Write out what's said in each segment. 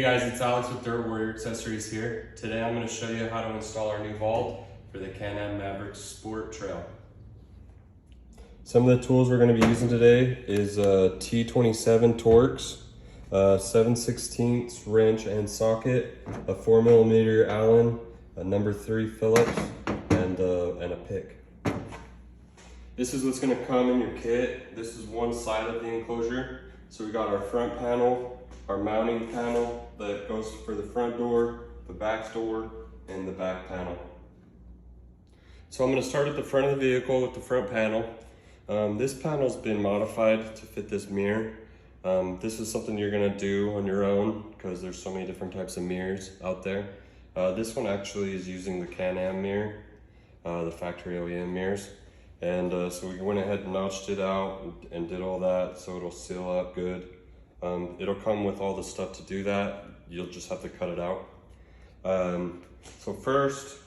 guys, it's Alex with Dirt Warrior Accessories here. Today I'm going to show you how to install our new vault for the Can-Am Maverick Sport Trail. Some of the tools we're going to be using today is T27 Torx, 7/16 wrench and socket, a 4mm Allen, a number 3 Phillips, and a pick. This is what's going to come in your kit. This is one side of the enclosure. So we got our front panel, our mounting panel that goes for the front door, the back door, and the back panel. So I'm going to start at the front of the vehicle with the front panel. This panel's been modified to fit this mirror. This is something you're going to do on your own because there's so many different types of mirrors out there. This one actually is using the Can-Am mirror, the factory OEM mirrors. And so we went ahead and notched it out and did all that so it'll seal up good. It'll come with all the stuff to do that. You'll just have to cut it out. So first,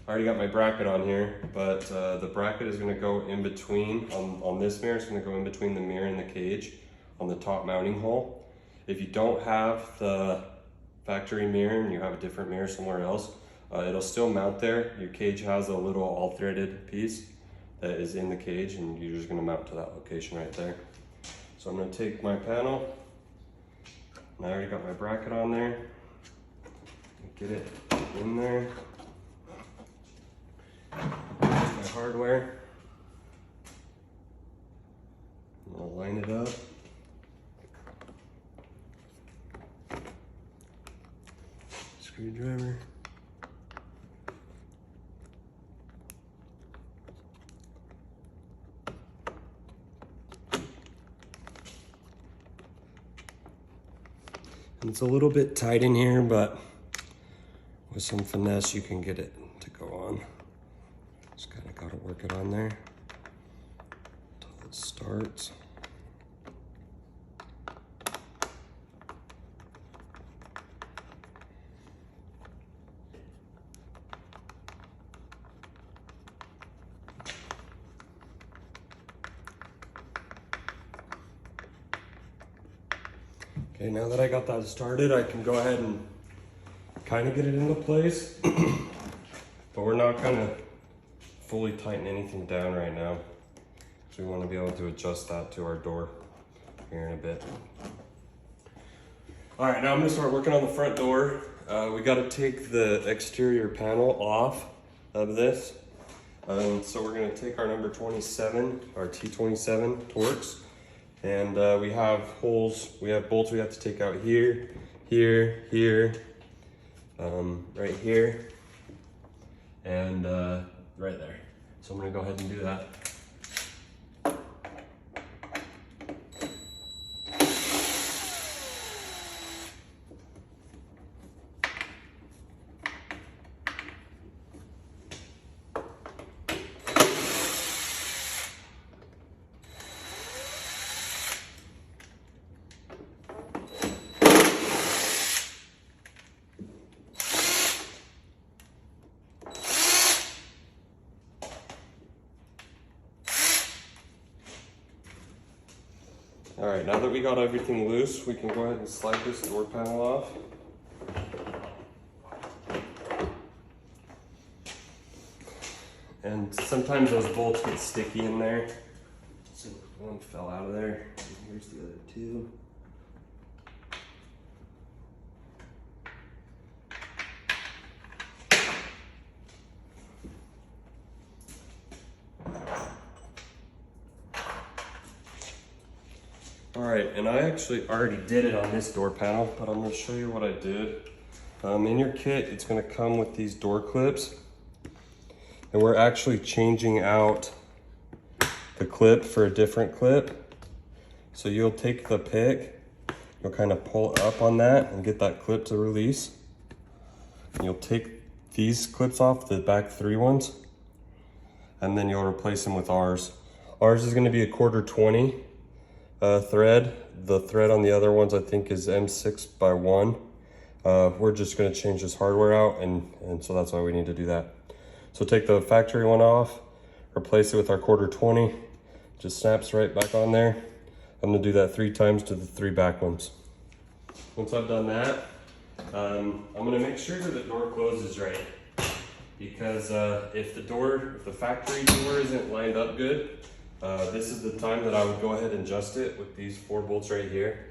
I already got my bracket on here, but the bracket is going to go in between, on this mirror, it's going to go in between the mirror and the cage on the top mounting hole. If you don't have the factory mirror and you have a different mirror somewhere else, it'll still mount there. Your cage has a little all threaded piece that is in the cage, and you're just going to mount to that location right there. So I'm going to take my panel, and I already got my bracket on there, get it in there, my hardware, and I'll line it up. Screwdriver. It's a little bit tight in here, but with some finesse you can get it to go on. Just kind of got to work it on there until it starts. Okay, now that I got that started, I can go ahead and kind of get it into place, but we're not going to fully tighten anything down right now. So we want to be able to adjust that to our door here in a bit. All right, now I'm going to start working on the front door. We got to take the exterior panel off of this. So we're going to take our number 27, our T27 Torx. And we have holes, we have bolts we have to take out here, here, here, right here, and right there. So I'm gonna go ahead and do that. All right, now that we got everything loose, we can go ahead and slide this door panel off. And sometimes those bolts get sticky in there. So one fell out of there. Here's the other two. All right, and I actually already did it on this door panel, but I'm going to show you what I did. In your kit, it's going to come with these door clips, and we're actually changing out the clip for a different clip. So you'll take the pick, you'll kind of pull up on that and get that clip to release. And you'll take these clips off, the back 3 ones, and then you'll replace them with ours. Ours is going to be a 1/4 20 thread. The thread on the other ones I think is M6x1. We're just going to change this hardware out, and so that's why we need to do that. So take the factory one off, replace it with our 1/4 20, just snaps right back on there. I'm going to do that 3 times to the 3 back ones. Once I've done that, I'm gonna make sure that the door closes right, because if the factory door isn't lined up good, this is the time that I would go ahead and adjust it with these 4 bolts right here.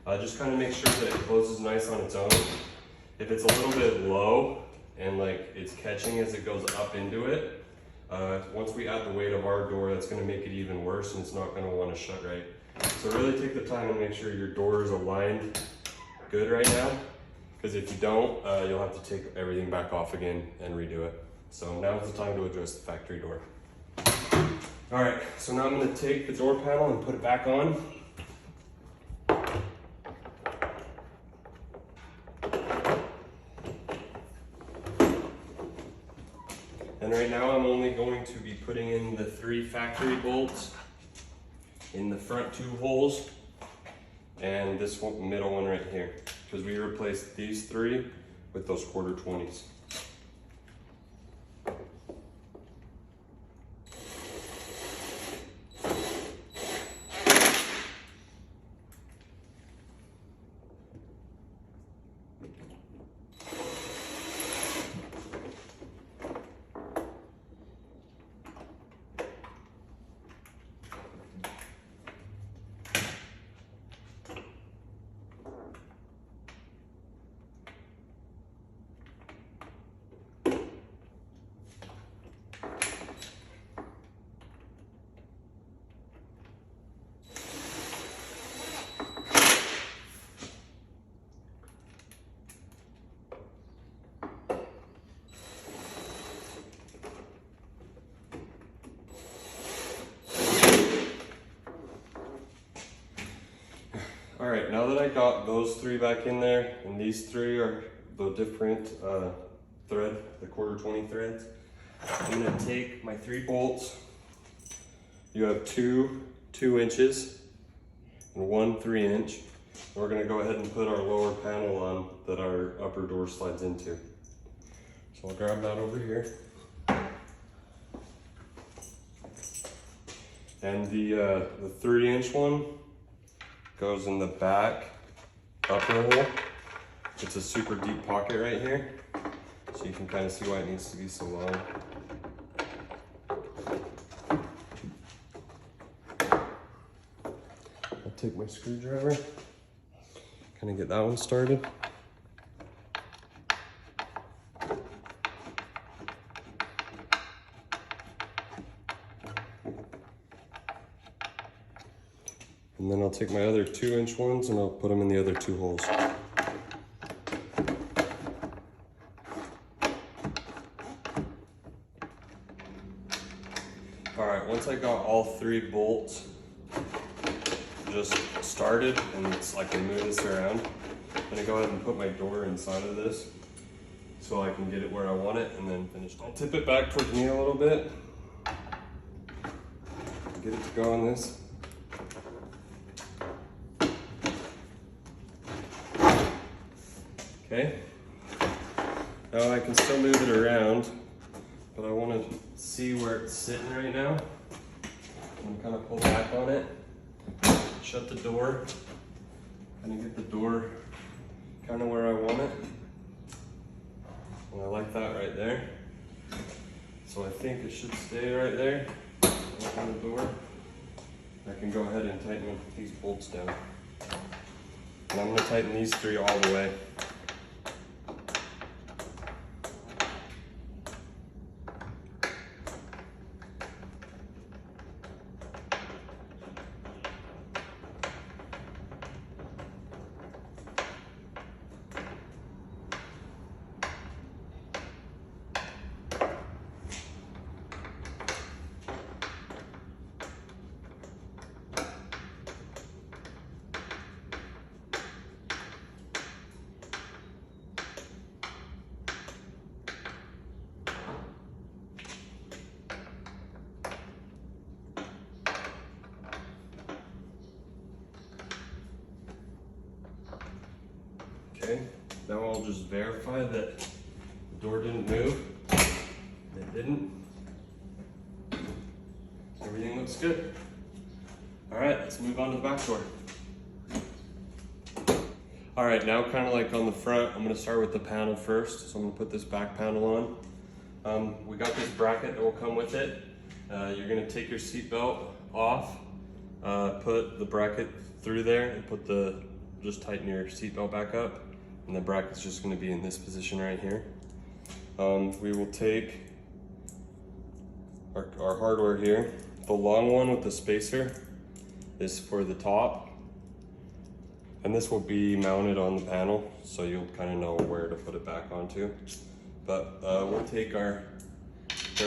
Just kind of make sure that it closes nice on its own. If it's a little bit low and like it's catching as it goes up into it, once we add the weight of our door, that's going to make it even worse, and it's not going to want to shut right. So really take the time and make sure your door is aligned good right now, because if you don't, you'll have to take everything back off again and redo it. So now is the time to adjust the factory door. All right, so now I'm going to take the door panel and put it back on. And right now I'm only going to be putting in the 3 factory bolts in the front 2 holes and this one, middle one right here, because we replaced these 3 with those 1/4-20s. All right, now that I got those 3 back in there, and these 3 are the different thread, the 1/4-20 threads, I'm gonna take my 3 bolts. You have 2 2-inches and 1 3-inch. We're gonna go ahead and put our lower panel on that our upper door slides into. So I'll grab that over here. And the 3-inch one goes in the back upper hole. It's a super deep pocket right here, so you can kind of see why it needs to be so long. I'll take my screwdriver, kind of get that one started. And then I'll take my other 2-inch ones and I'll put them in the other 2 holes. All right, once I got all 3 bolts just started, and it's like I move this around, I'm gonna go ahead and put my door inside of this so I can get it where I want it and then finish. I'll tip it back towards me a little bit, get it to go on this. Okay, now I can still move it around, but I want to see where it's sitting right now. I'm kind of pull back on it, shut the door, kind of get the door kind of where I want it. And I like that right there. So I think it should stay right there. Open the door. I can go ahead and tighten these bolts down. And I'm going to tighten these 3 all the way. Okay, now I'll just verify that the door didn't move. It didn't. Everything looks good. All right, let's move on to the back door. All right, now kind of like on the front, I'm gonna start with the panel first. So I'm gonna put this back panel on. We got this bracket that will come with it. You're gonna take your seat belt off, put the bracket through there and just tighten your seat belt back up. And the bracket's just gonna be in this position right here. We will take our hardware here. The long one with the spacer is for the top. And this will be mounted on the panel, so you'll kind of know where to put it back onto. But we'll take our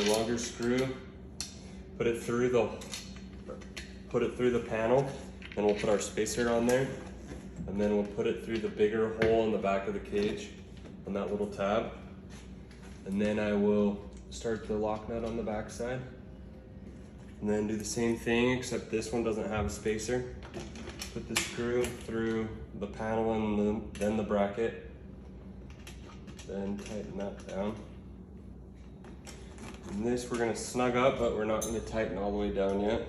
longer screw, put it through the panel, and we'll put our spacer on there. And then we'll put it through the bigger hole in the back of the cage on that little tab. And then I will start the lock nut on the back side. And then do the same thing, except this one doesn't have a spacer. Put the screw through the panel and then the bracket. Then tighten that down. And this we're gonna snug up, but we're not gonna tighten all the way down yet.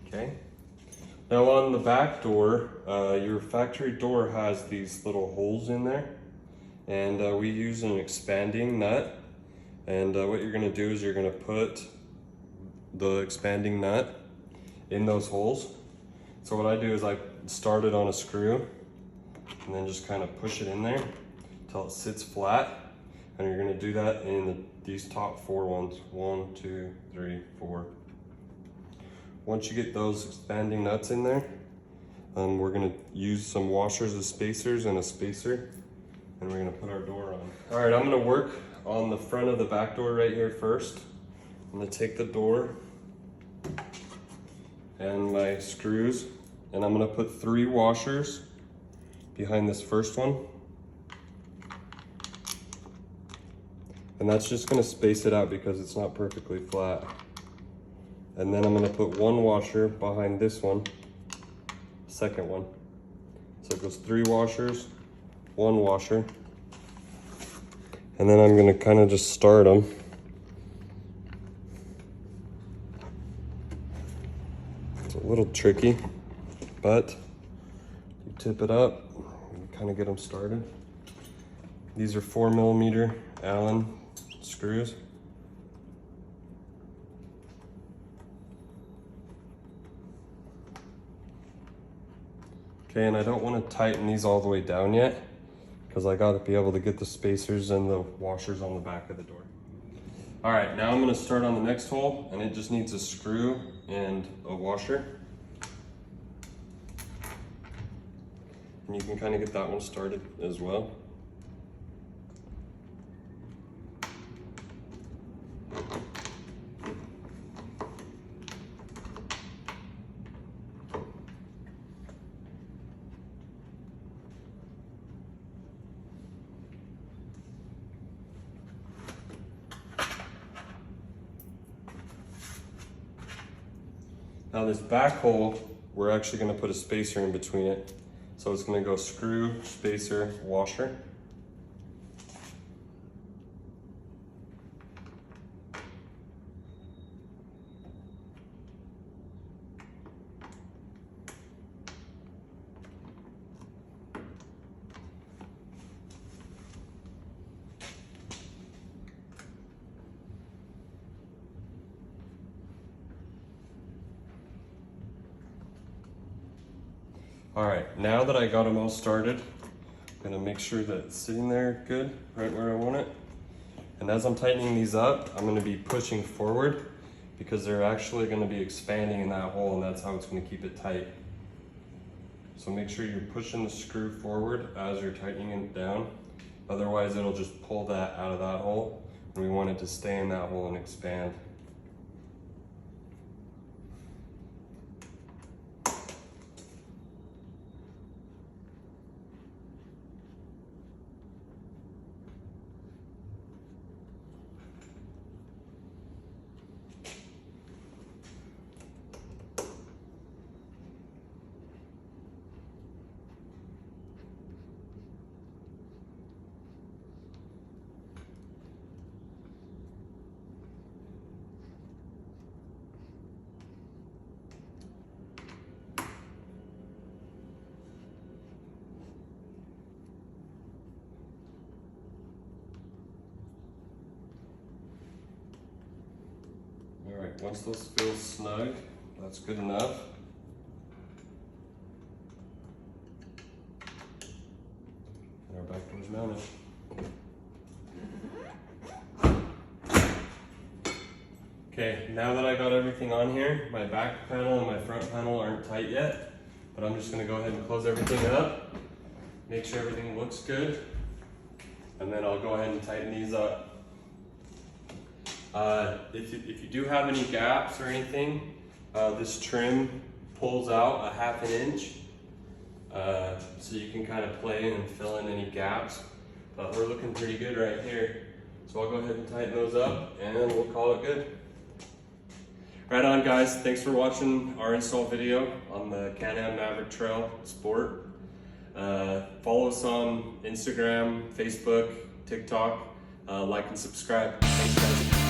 Okay. Now on the back door, your factory door has these little holes in there, and we use an expanding nut. And what you're gonna do is you're gonna put the expanding nut in those holes. So what I do is I start it on a screw and then just kind of push it in there until it sits flat. And you're gonna do that in these top 4 ones. 1, 2, 3, 4. Once you get those expanding nuts in there, we're gonna use some washers as spacers and a spacer, and we're gonna put our door on. All right, I'm gonna work on the front of the back door right here first. I'm gonna take the door and my screws, and I'm gonna put 3 washers behind this first one. And that's just gonna space it out because it's not perfectly flat. And then I'm gonna put 1 washer behind this one, second one. So it goes 3 washers, 1 washer. And then I'm gonna kind of just start them. It's a little tricky, but you tip it up and kind of get them started. These are 4mm Allen screws. Okay, and I don't want to tighten these all the way down yet because I got to be able to get the spacers and the washers on the back of the door. All right, now I'm going to start on the next hole, and it just needs a screw and a washer. And you can kind of get that one started as well. Now this back hole, we're actually gonna put a spacer in between it. So it's gonna go screw, spacer, washer. All right, now that I got them all started, I'm gonna make sure that it's sitting there good, right where I want it. And as I'm tightening these up, I'm gonna be pushing forward because they're actually gonna be expanding in that hole, and that's how it's gonna keep it tight. So make sure you're pushing the screw forward as you're tightening it down. Otherwise, it'll just pull that out of that hole, and we want it to stay in that hole and expand. right, once those feel snug, that's good enough. And our back door's mounted. Okay, now that I got everything on here, my back panel and my front panel aren't tight yet, but I'm just gonna go ahead and close everything up, make sure everything looks good, and then I'll go ahead and tighten these up. If you do have any gaps or anything, this trim pulls out a ½ inch, so you can kind of play and fill in any gaps, but we're looking pretty good right here. So I'll go ahead and tighten those up and we'll call it good. Right on, guys. Thanks for watching our install video on the Can-Am Maverick Trail Sport. Follow us on Instagram, Facebook, TikTok, like and subscribe. Thanks, guys.